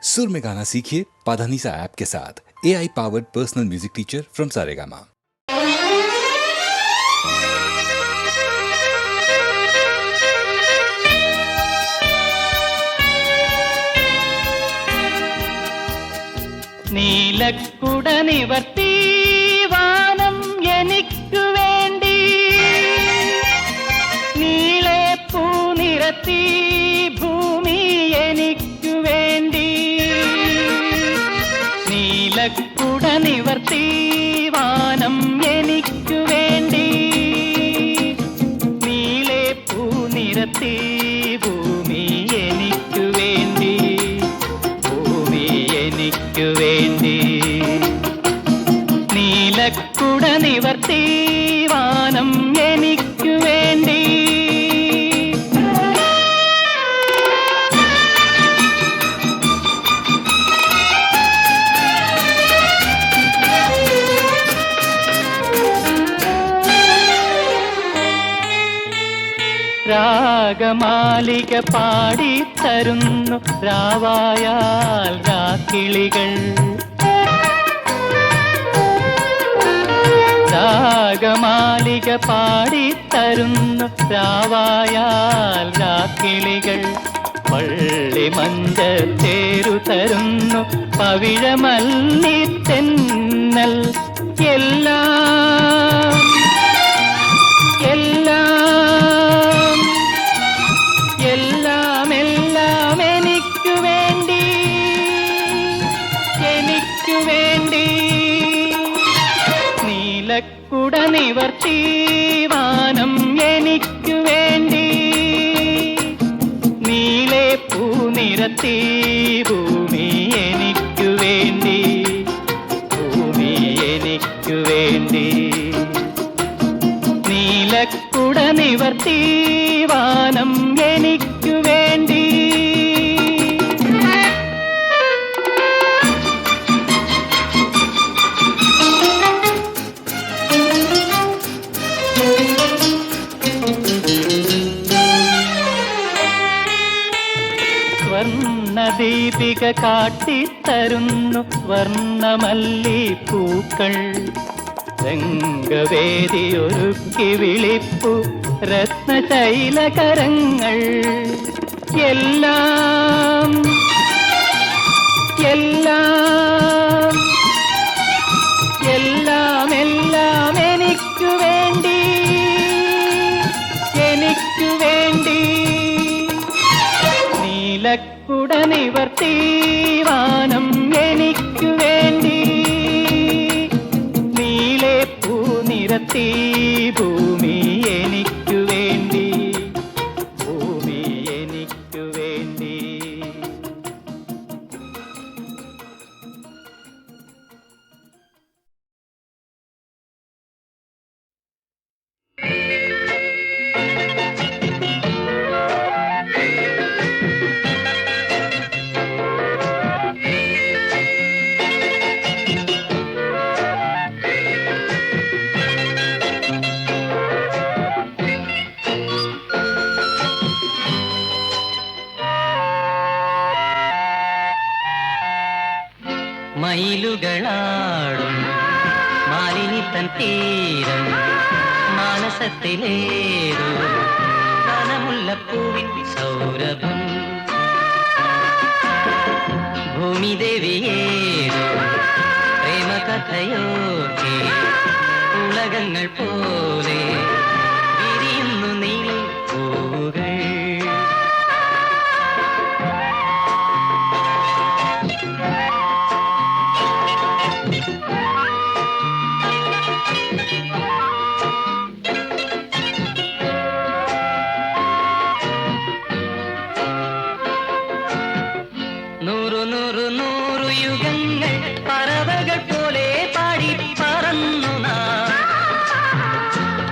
सुर में गाना सीखिए पाधानीसा ऐप के साथ। AI powered personal music teacher from Saregama. നീലക്കുട നിവർത്തി വാനം എനിക്കു വേണ്ടി, നീളെ പൂ നിരത്തി ഭൂമി എനിക്കു വേണ്ടി. നീലക്കുട നിവർത്തി വാനം എനിക്കു വേണ്ടി, നീളെ പൂ നിരത്തി ഭൂമി എനിക്കു വേണ്ടി, ഭൂമി എനിക്കു വേണ്ടി. നീലക്കുട നിവർത്തി വാനം എനിക്കു വേണ്ടി. രാഗമാലിക പാടിത്തരുന്നു രാവായാൽ രാക്കിളികൾ. രാഗമാലിക പാടിത്തരുന്നു രാവായാൽ രാക്കിളികൾ. പള്ളി മഞ്ചത്തേരു തരുന്നു പവിഴമല്ലിത്തെന്നൽ. എല്ലാം എല്ലാം എല്ലാം എല്ലാം എനിക്കു വേണ്ടി, എനിക്കു വേണ്ടി. നീലക്കുട നിവർത്തി വാനം എനിക്കു വേണ്ടി, നീളെ പൂ നിരത്തി ഭൂമി എനിക്കു വേണ്ടി, ഭൂമി എനിക്കു വേണ്ടി. നീലക്കുട നിവർത്തി വാനം എനിക്കു വേണ്ടി. സ്വർണദീപിക കാട്ടിത്തരുന്നു വർണ്ണമല്ലിപ്പൂക്കൾ. രംഗവേദിയൊരുക്കി വിളിപ്പു രത്നശൈലകരങ്ങൾ. എല്ലാം എല്ലാം എല്ലാം എല്ലാം എനിക്കു വേണ്ടി, എനിക്കു വേണ്ടി. നീലക്കുട നിവർത്തി വാനം എനിക്കു വേണ്ടി, നീളെ പൂ നിരത്തി ഭൂമി എനിക്കു വേണ്ടി, ഭൂമി എനിക്കു വേണ്ടി. മയിലുകളാടും മാലിനിത്തൻ തീരം മാനസത്തിലേതോ വനമുല്ലപ്പൂവിൻ സൗരഭം. ഭൂമിദേവിയേതോ പ്രേമകഥയോർക്കെ ഉലകങ്ങൾ പോലെ വിരിയുന്നു നീലി പൂവുകൾ. നൂറു നൂറു നൂറു യുഗങ്ങൾ പറവകൾ പോലെ പാടി പറന്നു നാം.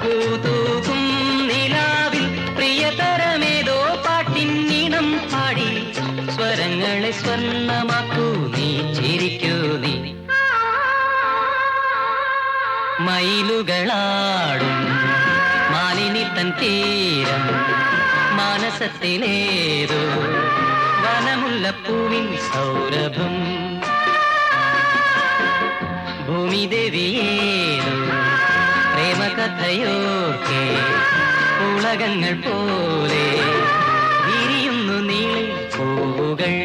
കൂതൂകും നിലാവിൽ പ്രിയതരമേതോ പാട്ടിന്നിനം പാടി. സ്വരങ്ങളെ സ്വർണ്ണമാക്കൂ നീ, ചിരിക്കൂ നീ. മയിലുകളാടും മാലിനിത്തൻ തീരം മാനസത്തിലേതോ വനം വനമുല്ലപ്പൂവിൻ സൗരഭം ഭൂമിദേവിയേതോ പ്രേമകഥയോർക്കെ ഉലകങ്ങൾ പോലെ വിരിയുന്നു നീളെ പൂവുകൾ.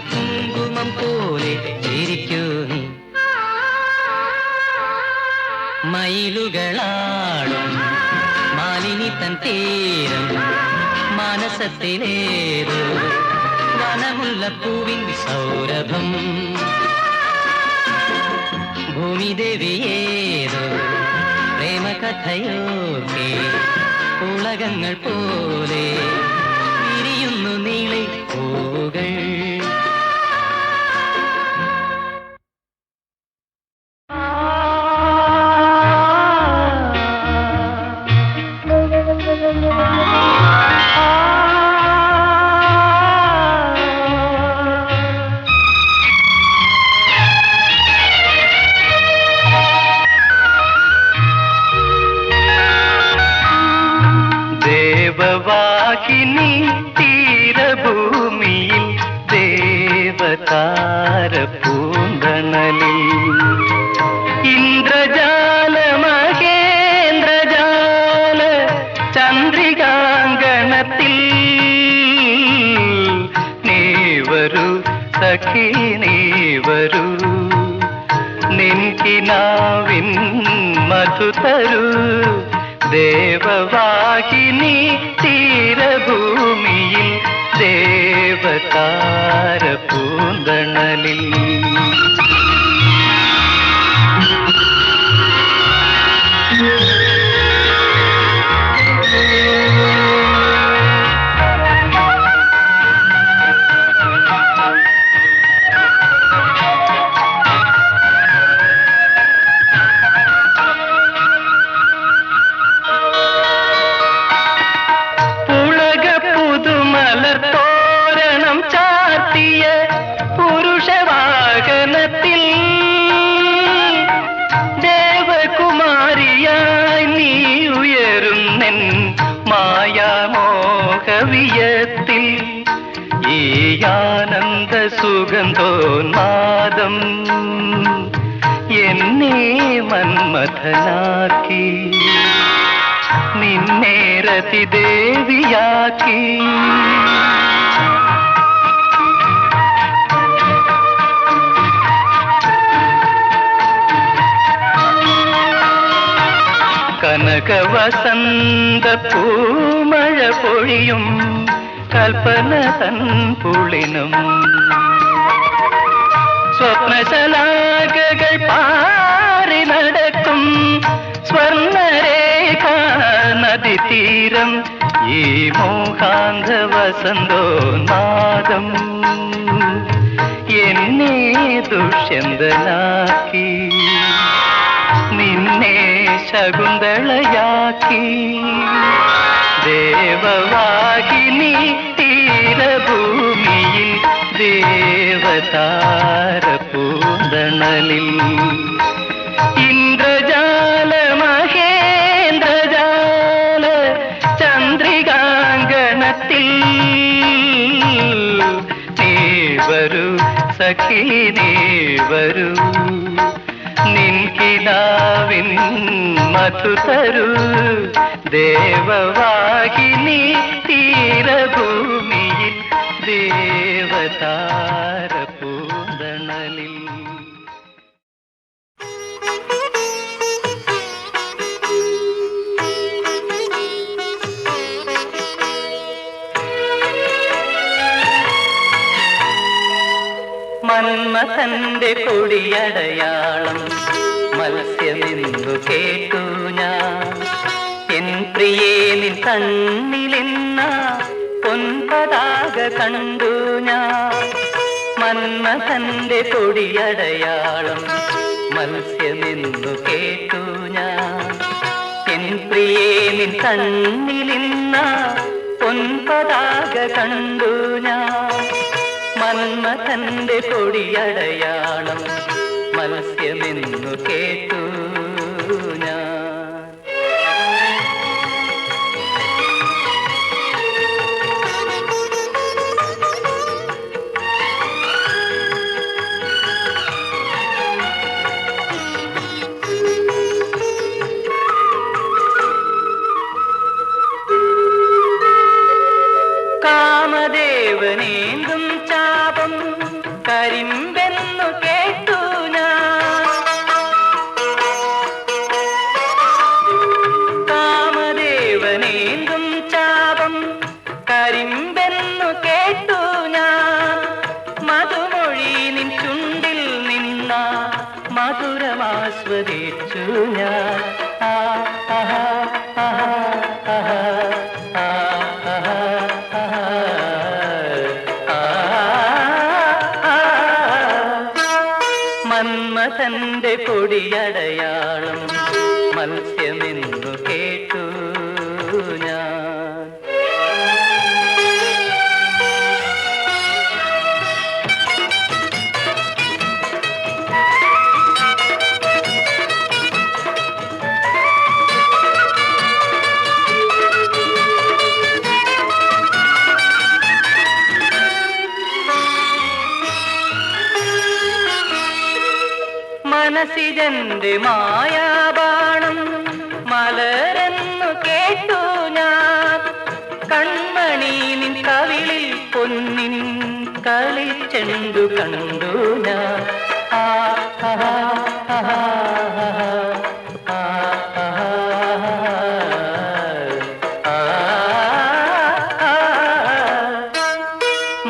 കുങ്കുമം പോലെ ചിരിക്കൂ നീ. മയിലുകളാടും മാലിനി തൻ തീരം മാനസത്തിലേതോ വനമുല്ലപ്പൂവിൻ സൗരഭം ഭൂമിദേവിയേതോ പ്രേമകഥയോർക്കെ ഉലകങ്ങൾ പോലെ വിരിയുന്നു നീളെ പൂവുകൾ. ദേവവാഹിനി തീരഭൂമിയിൽ ദേവതാര പൂന്തണലിൽ ഇന്ദ്രജാല മഹേന്ദ്രജാല ചന്ദ്രികാങ്കണത്തിൽ നീ വരൂ സഖി നീ വരൂ നിൻകിനാവിൻ മധു തരൂ. ദേവവാഹിനി തീരഭൂമിയിൽ ദേവതാര പൂന്തണലിൽ പുരുഷവാഹനത്തിൽ ദേവകുമാരിയായി നീ ഉയരുന്നെൻ മായാമോഹവിയത്തിൽ ഈ ആനന്ദ സുഗന്ധോന്മാദം എന്നെ മന്മഥനാക്കി നിന്നെ രതിദേവിയാക്കി. കനകവസന്ത പൂമഴ പൊഴിയും കൽപ്പന തൻ പുളിനും സ്വപ്നശലാകകൾ പാറി നടക്കും സ്വർണരേഖ നദീതീരം ഈ മോഹാന്ത വസന്തോന്മാദം എന്നെ ദുഷ്യന്തനാക്കി നിന്നെ ശകുന്തളയാക്കി. ദേവവാഹിനി തീരഭൂമിയിൽ ദേവതാര പൂന്തണലിൽ ഇന്ദ്രജാല മഹേന്ദ്രജാല ചന്ദ്രികാങ്കണത്തിൽ നീ വരൂ സഖി നീ വരൂ നിൻകിനാവിൻ മധു തരൂ. ദേവവാഹിനി തീരഭൂമിയിൽ ദേവതാര പൂന്തണലിൽ മന്മഥന്റെ കൊടിയടയാളം മത്സ്യമെന്നു കേട്ടു ഞാൻ. എൻ പ്രിയേ നിൻ കണ്ണിലെന്ന പൊൻപതാക കണ്ടു ഞാൻ. മന്മഥന്റെ കൊടിയടയാളം മത്സ്യമെന്നു കേട്ടു ഞാൻ. എൻ പ്രിയേ നിൻ കണ്ണിലിന്ന പൊൻപതാക കണ്ടു ഞാൻ. മന്മഥന്റെ കൊടിയടയാളം മത്സ്യമെന്നു കേട്ടു ഞാൻ. കാമദേവനേന്തും ചാപം കരിമ്പെന്നു കേട്ടു ഞാൻ. കാമദേവനേന്തും ചാപം കരിമ്പെന്നു കേട്ടു ഞാൻ. മധുമൊഴി നിൻ ചുണ്ടിൽ നിന്ന മധുരമാസ്വദിച്ചു ഞാൻ. മന്മഥന്റെ കൊടിയടയാളം മത്സ്യമെന്നു കേട്ടു ഞാൻ. മനസിജന്റെ മായാബാണം മലരെന്നു കേട്ടു ഞാൻ. കൺമണി നിൻ കവിളിൽ പൊന്നിൻ കളിച്ചെണ്ടു കണ്ടു ഞാൻ.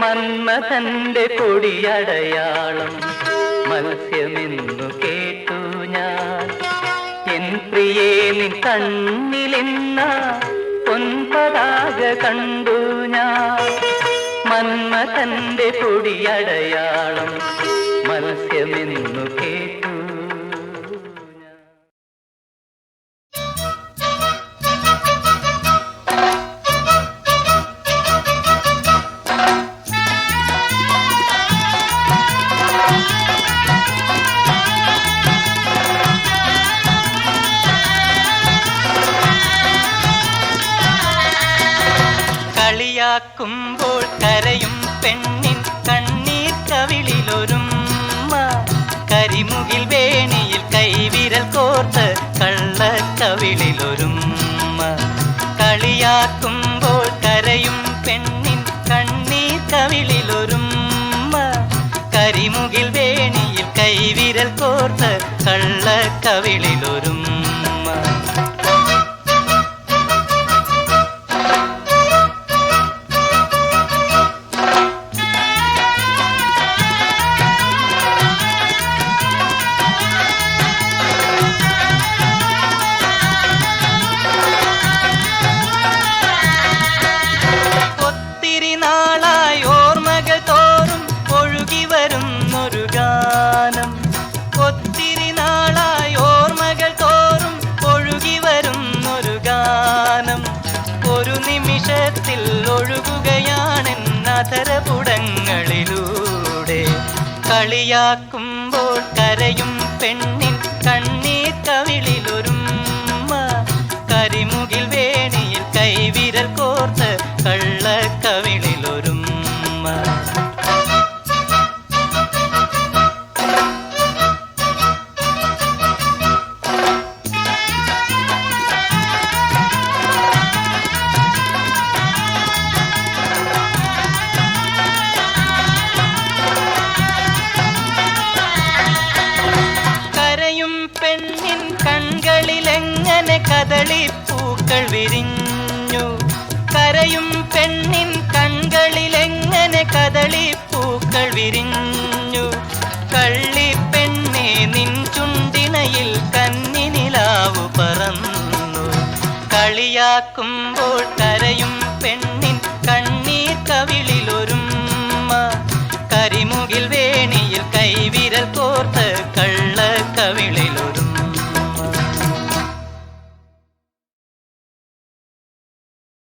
മന്മഥന്റെ കൊടിയടയാളം മത്സ്യമെന്നു കേട്ടു ഞാൻ. എൻ പ്രിയേ നിൻ കണ്ണിലെന്ന പൊൻപതാക കണ്ടു ഞാൻ. മന്മഥന്റെ കൊടിയടയാളം മത്സ്യമെന്നു കേട്ടു ഞാൻ. കളിയാക്കുമ്പോൾ കരയും പെണ്ണിൻ കണ്ണീർ കവിളിലൊരുമ്മ. കരിമുകിൽ വേണിയിൽ കൈവിരൽ കോർത്ത് കള്ളക്കവിളിലൊരുമ്മ. കളിയാക്കുമ്പോൾ കരയും പെണ്ണിൻ കണ്ണീർ കവിളിലൊരുമ്മ. കരിമുകിൽ വേണിയിൽ കൈവിരൽ കോർത്ത് കള്ളക്കവിളിലൊരുമ്മ. ധരപുടങ്ങളിലൂടെ കളിയാക്കുമ്പോൾ കരയും പെണ്ണിൻ കണ്ണീർ കവിളിലൊരുമ്മ. കരിമുകിൽ വേണിയിൽ കൈവിരൽ കോർത്ത് കള്ളക്കവിളിലൊരുമ്മ. പെണ്ണിൻ കൺകളിലെങ്ങനെ കദളിപ്പൂക്കൾ വിരിഞ്ഞു. കരയും പെണ്ണിൻ കൺകളിലെങ്ങനെ കദളിപ്പൂക്കൾ വിരിഞ്ഞു. കള്ളിപ്പെണ്ണേ നിൻ ചുണ്ടിനയിൽ കന്നിനിലാവു പറന്നു. കളിയാക്കുമ്പോൾ കരയും പെണ്ണിൻ കണ്ണീർ കവിളിൽ